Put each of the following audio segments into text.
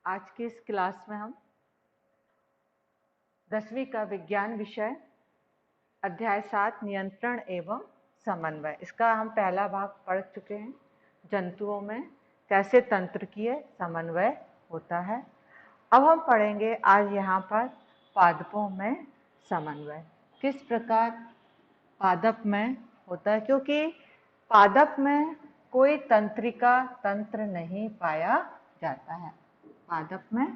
आज की इस क्लास में हम 10वीं का विज्ञान विषय अध्याय 7 नियंत्रण एवं समन्वय, इसका हम पहला भाग पढ़ चुके हैं। जंतुओं में कैसे तंत्रकीय समन्वय होता है। अब हम पढ़ेंगे आज यहाँ पर पादपों में समन्वय किस प्रकार पादप में होता है, क्योंकि पादप में कोई तंत्रिका तंत्र नहीं पाया जाता है। पादप में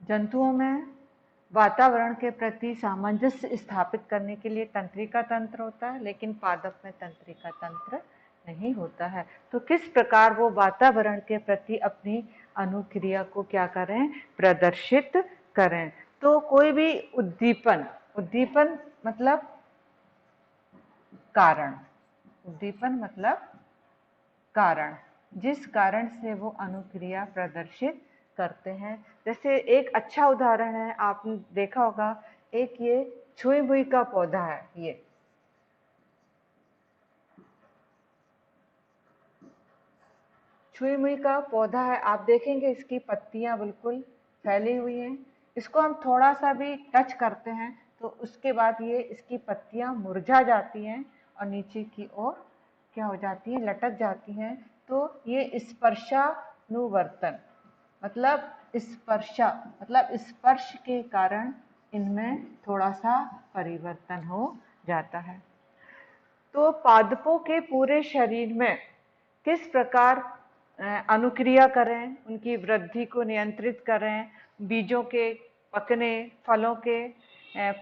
जंतुओं में वातावरण के प्रति सामंजस्य स्थापित करने के लिए तंत्रिका तंत्र होता है, लेकिन पादप में तंत्रिका तंत्र नहीं होता है। तो किस प्रकार वो वातावरण के प्रति अपनी अनुक्रिया को क्या करें, प्रदर्शित करें। तो कोई भी उद्दीपन, उद्दीपन मतलब कारण, उद्दीपन मतलब कारण, जिस कारण से वो अनुक्रिया प्रदर्शित करते हैं। जैसे एक अच्छा उदाहरण है, आपने देखा होगा, एक ये छुई मुई का पौधा है। ये छुई मुई का पौधा है, आप देखेंगे इसकी पत्तियां बिल्कुल फैली हुई हैं। इसको हम थोड़ा सा भी टच करते हैं तो उसके बाद ये इसकी पत्तियां मुरझा जाती हैं और नीचे की ओर क्या हो जाती है, लटक जाती हैं। तो ये स्पर्शानुवर्तन मतलब स्पर्शा मतलब स्पर्श के कारण इनमें थोड़ा सा परिवर्तन हो जाता है। तो पादपों के पूरे शरीर में किस प्रकार अनुक्रिया करें, उनकी वृद्धि को नियंत्रित करें, बीजों के पकने, फलों के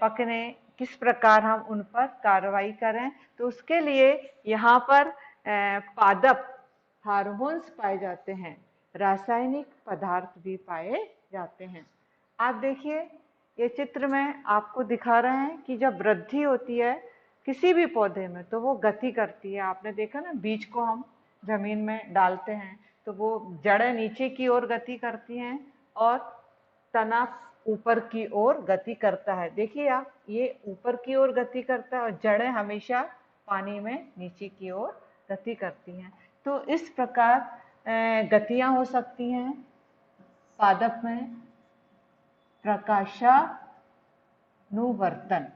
पकने, किस प्रकार हम उन पर कार्रवाई करें। तो उसके लिए यहाँ पर पादप हार्मोन्स पाए जाते हैं, रासायनिक पदार्थ भी पाए जाते हैं। आप देखिए ये चित्र में आपको दिखा रहे हैं कि जब वृद्धि होती है किसी भी पौधे में तो वो गति करती है। आपने देखा ना, बीज को हम जमीन में डालते हैं तो वो जड़ें नीचे की ओर गति करती हैं और तना ऊपर की ओर गति करता है। देखिए आप, ये ऊपर की ओर गति करता है और जड़ें हमेशा पानी में नीचे की ओर गति करती हैं। तो इस प्रकार गतियां हो सकती हैं पादप में। प्रकाशानुवर्तन,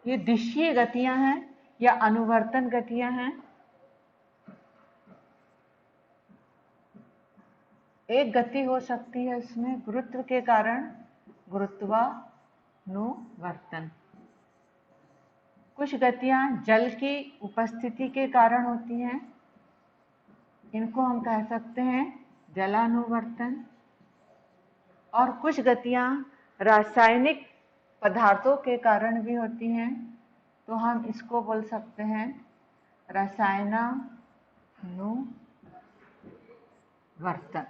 ये दिशीय गतियां हैं या अनुवर्तन गतियां हैं। एक गति हो सकती है इसमें गुरुत्व के कारण गुरुत्वानुवर्तन। कुछ गतियां जल की उपस्थिति के कारण होती हैं, इनको हम कह सकते हैं जलानुवर्तन। और कुछ गतियां रासायनिक पदार्थों के कारण भी होती हैं, तो हम इसको बोल सकते हैं रसायनानुवर्तन।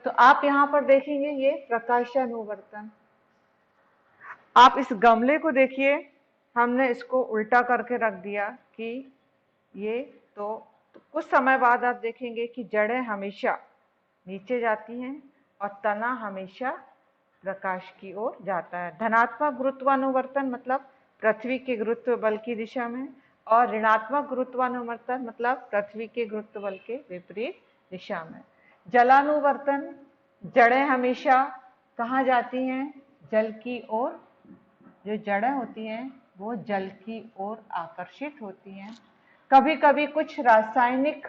तो आप यहाँ पर देखेंगे ये प्रकाशानुवर्तन। आप इस गमले को देखिए, हमने इसको उल्टा करके रख दिया कि ये तो कुछ समय बाद आप देखेंगे कि जड़ें हमेशा नीचे जाती हैं और तना हमेशा प्रकाश की ओर जाता है। धनात्मक गुरुत्वानुवर्तन मतलब पृथ्वी के गुरुत्व बल की दिशा में, और ऋणात्मक गुरुत्वानुवर्तन मतलब पृथ्वी के गुरुत्व बल के विपरीत दिशा में। जलानुवर्तन, जड़ें हमेशा कहाँ जाती हैं, जल की ओर। जो जड़ें होती हैं वो जल की ओर आकर्षित होती हैं। कभी कभी कुछ रासायनिक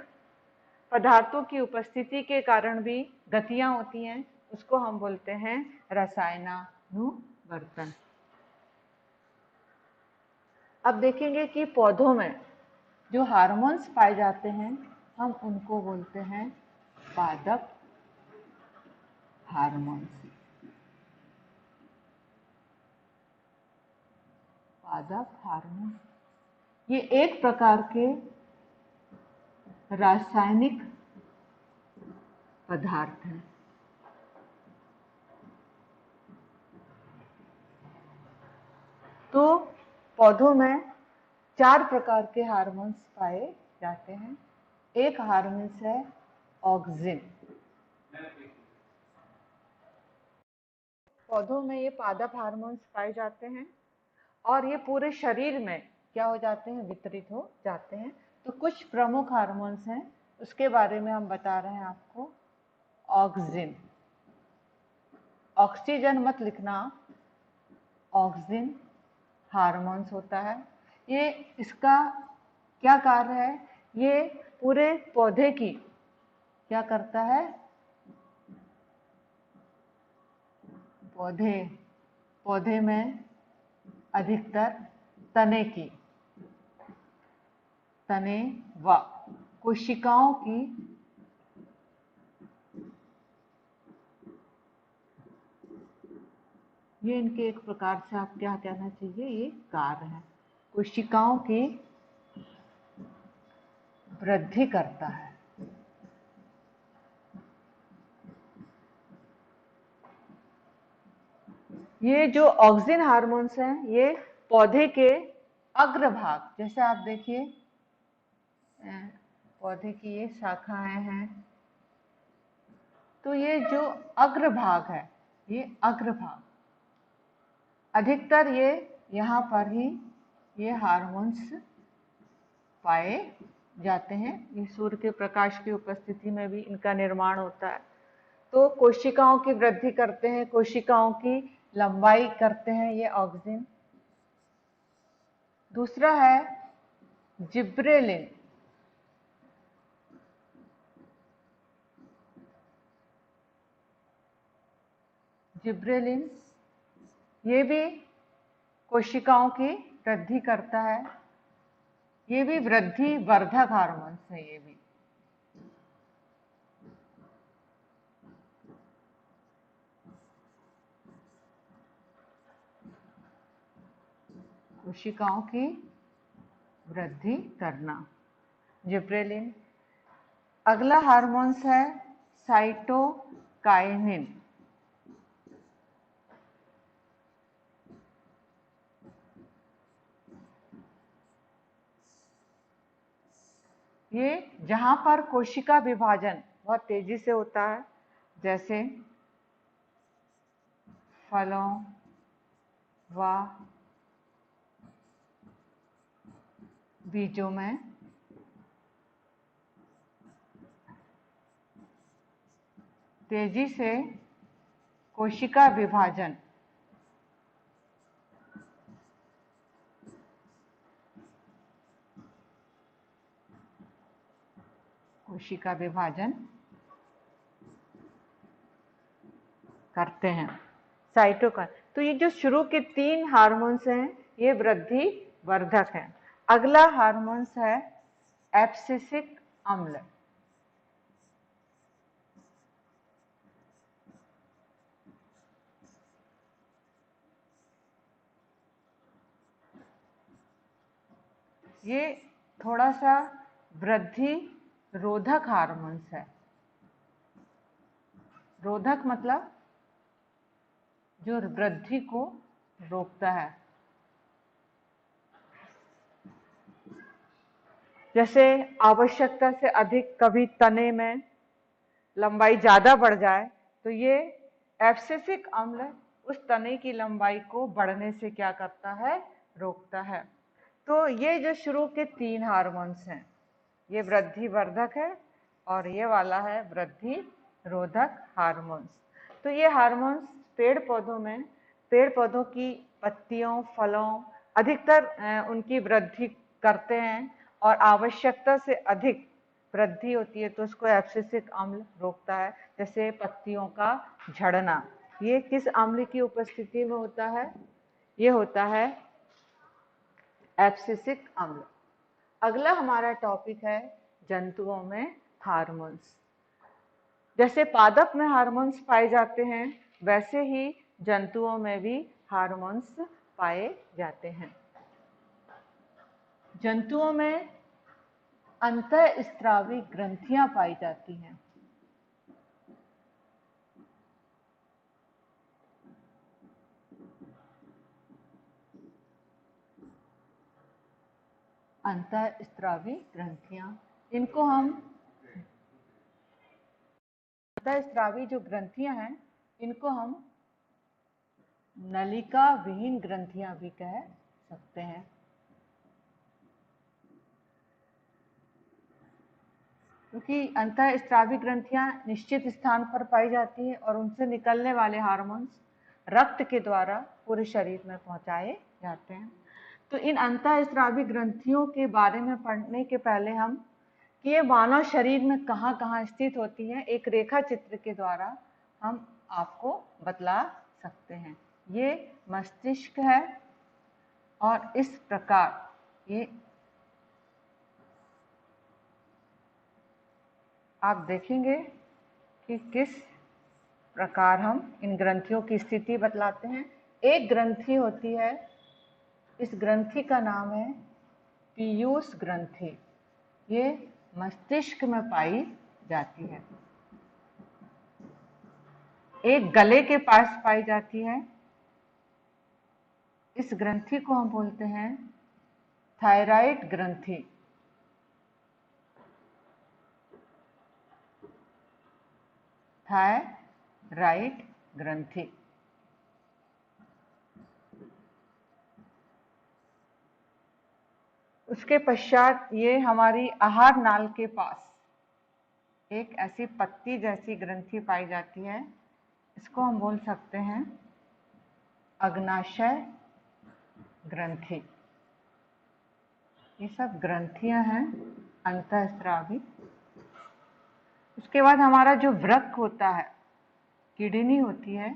पदार्थों की उपस्थिति के कारण भी गतियां होती हैं, उसको हम बोलते हैं रसायनानुवर्तन। अब देखेंगे कि पौधों में जो हार्मोन्स पाए जाते हैं हम उनको बोलते हैं पादप हार्मोन्स। पादप हार्मोन ये एक प्रकार के रासायनिक पदार्थ हैं। पौधों में 4 प्रकार के हार्मोन्स पाए जाते हैं। एक हार्मोन्स है ऑक्सिन। पौधों में ये पादप हार्मोन्स पाए जाते हैं और ये पूरे शरीर में क्या हो जाते हैं, वितरित हो जाते हैं। तो कुछ प्रमुख हार्मोन्स हैं, उसके बारे में हम बता रहे हैं आपको। ऑक्सिन, ऑक्सीजन मत लिखना, ऑक्सिन हार्मोन्स होता है। ये इसका क्या कार्य है, ये पूरे पौधे की क्या करता है, पौधे में अधिकतर तने व कोशिकाओं की ये इनके एक प्रकार से आप क्या कहना चाहिए, ये कार्य है। कोशिकाओं की वृद्धि करता है। ये जो ऑक्सिन हार्मोन्स हैं, ये पौधे के अग्रभाग, जैसे आप देखिए पौधे की ये शाखाएं हैं, तो ये जो अग्रभाग है, ये अग्रभाग अधिकतर ये यहाँ पर ही ये हार्मोन्स पाए जाते हैं। ये सूर्य के प्रकाश की उपस्थिति में भी इनका निर्माण होता है। तो कोशिकाओं की वृद्धि करते हैं, कोशिकाओं की लंबाई करते हैं ये ऑक्सिन। दूसरा है जिब्रेलिन। जिब्रेलिन ये भी कोशिकाओं की वृद्धि करता है। ये भी वृद्धि वर्धक हार्मोन्स है। ये भी कोशिकाओं की वृद्धि करना, जिब्रेलिन। अगला हार्मोन्स है साइटोकाइनिन। ये जहां पर कोशिका विभाजन बहुत तेजी से होता है, जैसे फलों व बीजों में, तेजी से कोशिका विभाजन करते हैं साइटोकाइन। तो ये जो शुरू के 3 हार्मोन्स हैं, ये वृद्धि वर्धक हैं। अगला हार्मोन्स है एब्सिसिक अम्ल। ये थोड़ा सा वृद्धि रोधक हार्मोन्स है। रोधक मतलब जो वृद्धि को रोकता है। जैसे आवश्यकता से अधिक कभी तने में लंबाई ज्यादा बढ़ जाए, तो ये एब्सिसिक अम्ल उस तने की लंबाई को बढ़ने से क्या करता है, रोकता है। तो ये जो शुरू के 3 हार्मोन्स हैं, ये वृद्धि वर्धक है और ये वाला है वृद्धि रोधक हार्मोन्स। तो ये हार्मोन्स पेड़ पौधों की पत्तियों, फलों अधिकतर उनकी वृद्धि करते हैं और आवश्यकता से अधिक वृद्धि होती है तो उसको एब्सिसिक अम्ल रोकता है। जैसे पत्तियों का झड़ना, ये किस अम्ल की उपस्थिति में होता है, ये होता है एब्सिसिक अम्ल। अगला हमारा टॉपिक है जंतुओं में हार्मोन्स। जैसे पादप में हार्मोन्स पाए जाते हैं, वैसे ही जंतुओं में भी हार्मोन्स पाए जाते हैं। जंतुओं में अंतःस्रावी ग्रंथियां पाई जाती हैं। अंतःस्रावी ग्रंथियां, इनको हम अंतःस्रावी जो ग्रंथियां हैं इनको हम नलिका विहीन ग्रंथियां भी कह सकते हैं। क्योंकि अंतःस्रावी ग्रंथियां निश्चित स्थान पर पाई जाती है और उनसे निकलने वाले हार्मोन्स रक्त के द्वारा पूरे शरीर में पहुंचाए जाते हैं। तो इन अंतःस्रावी ग्रंथियों के बारे में पढ़ने के पहले हम कि ये मानव शरीर में कहाँ कहाँ स्थित होती है एक रेखा चित्र के द्वारा हम आपको बतला सकते हैं। ये मस्तिष्क है और इस प्रकार ये आप देखेंगे कि किस प्रकार हम इन ग्रंथियों की स्थिति बतलाते हैं। एक ग्रंथि होती है, इस ग्रंथि का नाम है पीयूष ग्रंथि। ये मस्तिष्क में पाई जाती है। एक गले के पास पाई जाती है। इस ग्रंथि को हम बोलते हैं थायराइड ग्रंथि। थायराइड ग्रंथि। उसके पश्चात ये हमारी आहार नाल के पास एक ऐसी पत्ती जैसी ग्रंथि पाई जाती है, इसको हम बोल सकते हैं अग्नाशय ग्रंथि। ये सब ग्रंथियां हैं अंतःस्रावी। उसके बाद हमारा जो वृक्क होता है, किडनी होती है,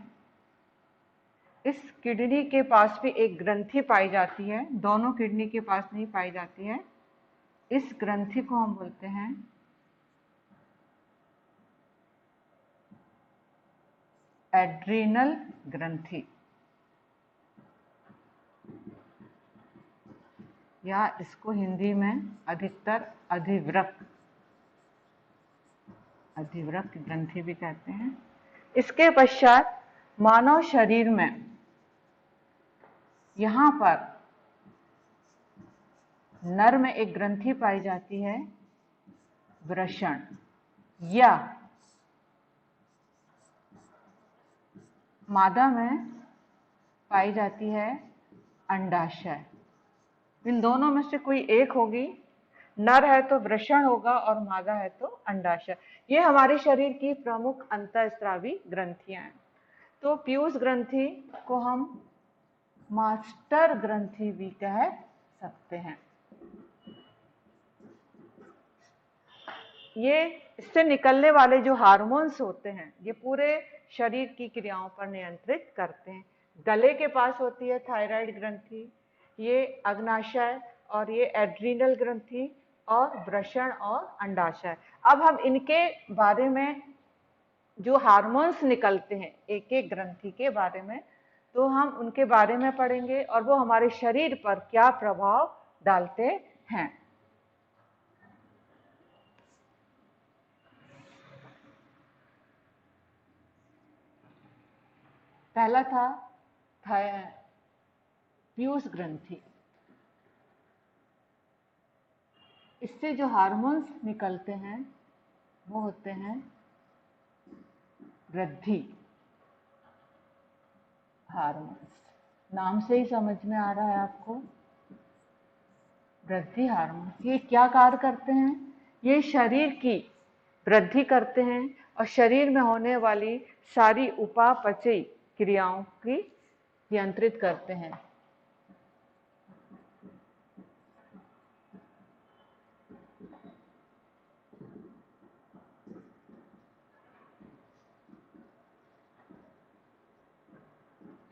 इस किडनी के पास भी एक ग्रंथि पाई जाती है, दोनों किडनी के पास नहीं पाई जाती है। इस ग्रंथि को हम बोलते हैं एड्रीनल ग्रंथि या इसको हिंदी में अधिकतर अधिवृक्क ग्रंथि भी कहते हैं। इसके पश्चात मानव शरीर में यहां पर नर में एक ग्रंथि पाई जाती है वृषण, या मादा में पाई जाती है अंडाशय। इन दोनों में से कोई एक होगी, नर है तो वृषण होगा और मादा है तो अंडाशय। ये हमारे शरीर की प्रमुख अंतःस्रावी ग्रंथियां हैं। तो पीयूष ग्रंथि को हम मास्टर ग्रंथि भी कह सकते हैं। ये इससे निकलने वाले जो हार्मोन्स होते हैं ये पूरे शरीर की क्रियाओं पर नियंत्रित करते हैं। गले के पास होती है थायराइड ग्रंथि, ये अग्नाशय और ये एड्रीनल ग्रंथि और वृषण और अंडाशय। अब हम इनके बारे में जो हार्मोन्स निकलते हैं एक एक ग्रंथि के बारे में, तो हम उनके बारे में पढ़ेंगे और वो हमारे शरीर पर क्या प्रभाव डालते हैं। पहला था पीयूष ग्रंथि। इससे जो हार्मोन्स निकलते हैं वो होते हैं वृद्धि हार्मोन्स। नाम से ही समझ में आ रहा है आपको, वृद्धि हार्मोन्स। ये क्या कार्य करते हैं? ये शरीर की वृद्धि करते हैं और शरीर में होने वाली सारी उपापचयी क्रियाओं की नियंत्रित करते हैं।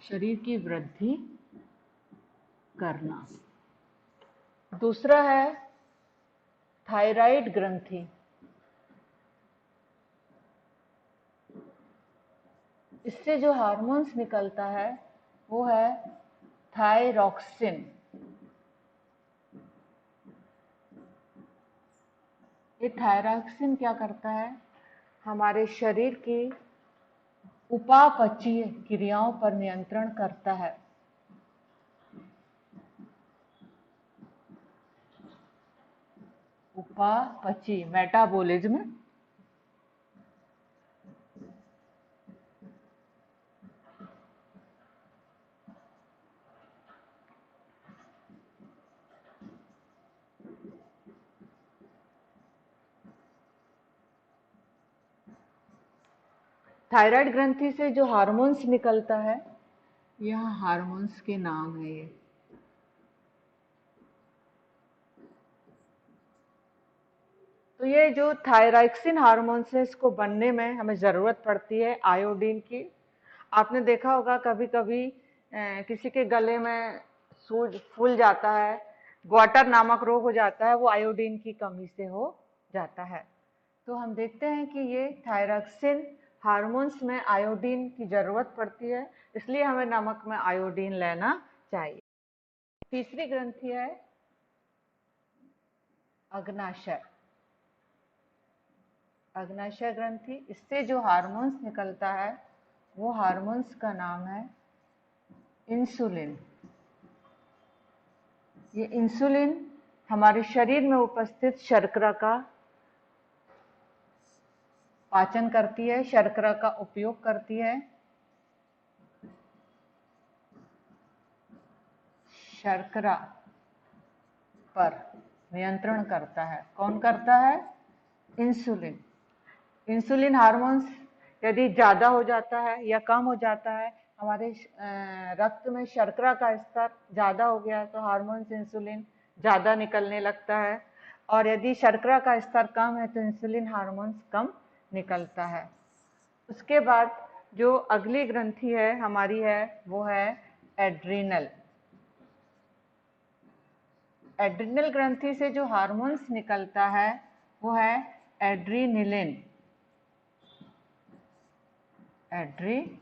शरीर की वृद्धि करना। दूसरा है थायराइड ग्रंथि। इससे जो हार्मोन्स निकलता है वो है थायरॉक्सिन। ये थायरॉक्सिन क्या करता है? हमारे शरीर की उपापचयी क्रियाओं पर नियंत्रण करता है। उपापचय, मेटाबॉलिज्म। थायराइड ग्रंथि से जो हार्मोन्स निकलता है, यह हार्मोन्स के नाम है ये। तो ये जो थायरॉक्सिन हार्मोन्स है, इसको बनने में हमें ज़रूरत पड़ती है आयोडीन की। आपने देखा होगा कभी कभी किसी के गले में सूज फूल जाता है, ग्वाटर नामक रोग हो जाता है, वो आयोडीन की कमी से हो जाता है। तो हम देखते हैं कि ये थायरॉक्सिन हार्मोन्स में आयोडीन की ज़रूरत पड़ती है, इसलिए हमें नमक में आयोडीन लेना चाहिए। तीसरी ग्रंथि है अग्नाशय। अग्नाशय ग्रंथि, इससे जो हार्मोन्स निकलता है वो हार्मोन्स का नाम है इंसुलिन। ये इंसुलिन हमारे शरीर में उपस्थित शर्करा का पाचन करती है, शर्करा का उपयोग करती है, शर्करा पर नियंत्रण करता है। कौन करता है? इंसुलिन। इंसुलिन हार्मोन्स यदि ज़्यादा हो जाता है या कम हो जाता है, हमारे रक्त में शर्करा का स्तर ज़्यादा हो गया तो हार्मोन्स इंसुलिन ज़्यादा निकलने लगता है, और यदि शर्करा का स्तर कम है तो इंसुलिन हार्मोन्स कम निकलता है। उसके बाद जो अगली ग्रंथि है हमारी है वो है एड्रिनल। एड्रिनल ग्रंथि से जो हार्मोन्स निकलता है वो है एड्रीनिलिन। एड्रीनलिन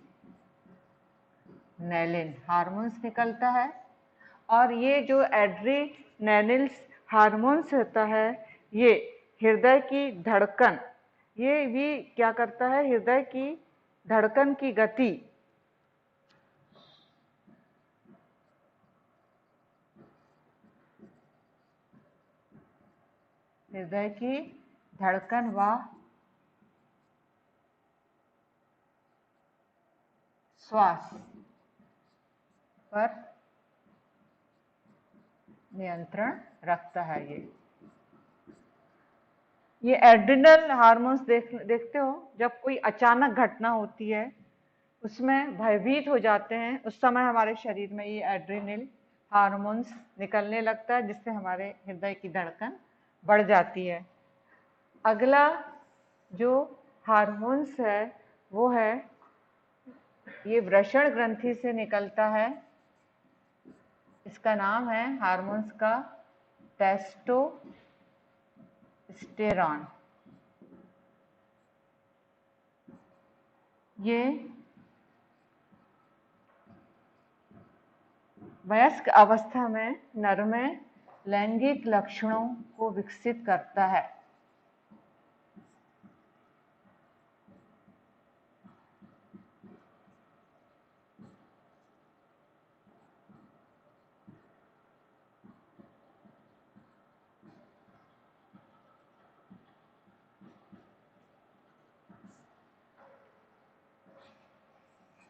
हार्मोन्स निकलता है, और ये जो एड्रीनलिन्स हार्मोन्स होता है, ये हृदय की धड़कन, ये भी क्या करता है? हृदय की धड़कन की गति हृदय की धड़कन व श्वास पर नियंत्रण रखता है। ये एड्रिनल हार्मोन्स देखते हो, जब कोई अचानक घटना होती है उसमें भयभीत हो जाते हैं, उस समय हमारे शरीर में ये एड्रिनल हार्मोन्स निकलने लगता है, जिससे हमारे हृदय की धड़कन बढ़ जाती है। अगला जो हार्मोन्स है वो है, ये वृषण ग्रंथि से निकलता है, इसका नाम है हार्मोन्स का टेस्टोस्टेरॉन। ये वयस्क अवस्था में नर में लैंगिक लक्षणों को विकसित करता है।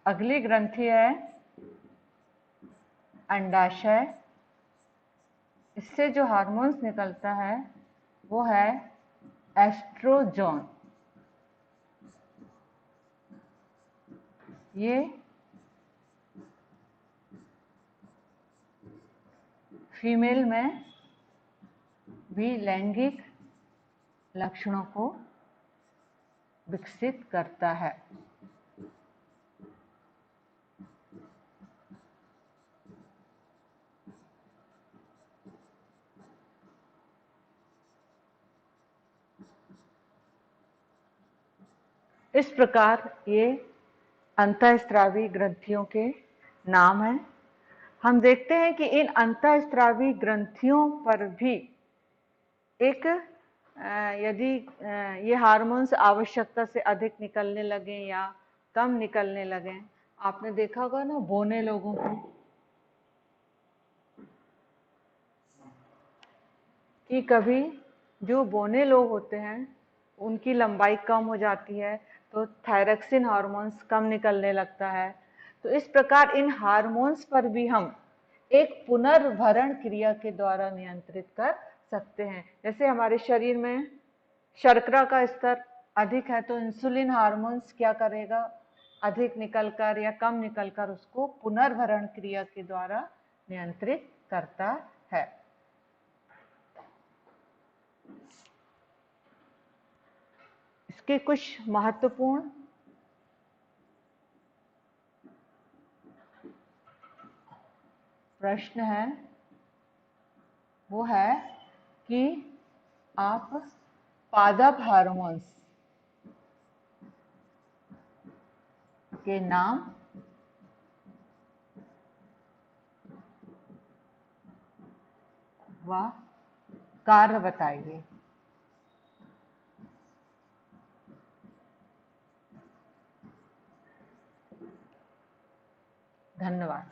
अगली ग्रंथि है अंडाशय। इससे जो हार्मोन्स निकलता है वो है एस्ट्रोजोन। ये फीमेल में भी लैंगिक लक्षणों को विकसित करता है। इस प्रकार ये अंतःस्रावी ग्रंथियों के नाम हैं। हम देखते हैं कि इन अंतःस्रावी ग्रंथियों पर भी एक यदि ये हार्मोन्स आवश्यकता से अधिक निकलने लगे या कम निकलने लगे, आपने देखा होगा ना बौने लोगों को, कि कभी जो बौने लोग होते हैं उनकी लंबाई कम हो जाती है, तो थायरॉक्सिन हार्मोन्स कम निकलने लगता है। तो इस प्रकार इन हार्मोन्स पर भी हम एक पुनर्भरण क्रिया के द्वारा नियंत्रित कर सकते हैं। जैसे हमारे शरीर में शर्करा का स्तर अधिक है तो इंसुलिन हार्मोन्स क्या करेगा, अधिक निकलकर या कम निकलकर उसको पुनर्भरण क्रिया के द्वारा नियंत्रित करता है। इसके कुछ महत्वपूर्ण प्रश्न है, वो है कि आप पादप हार्मोन्स के नाम व कार्य बताइए। धन्यवाद।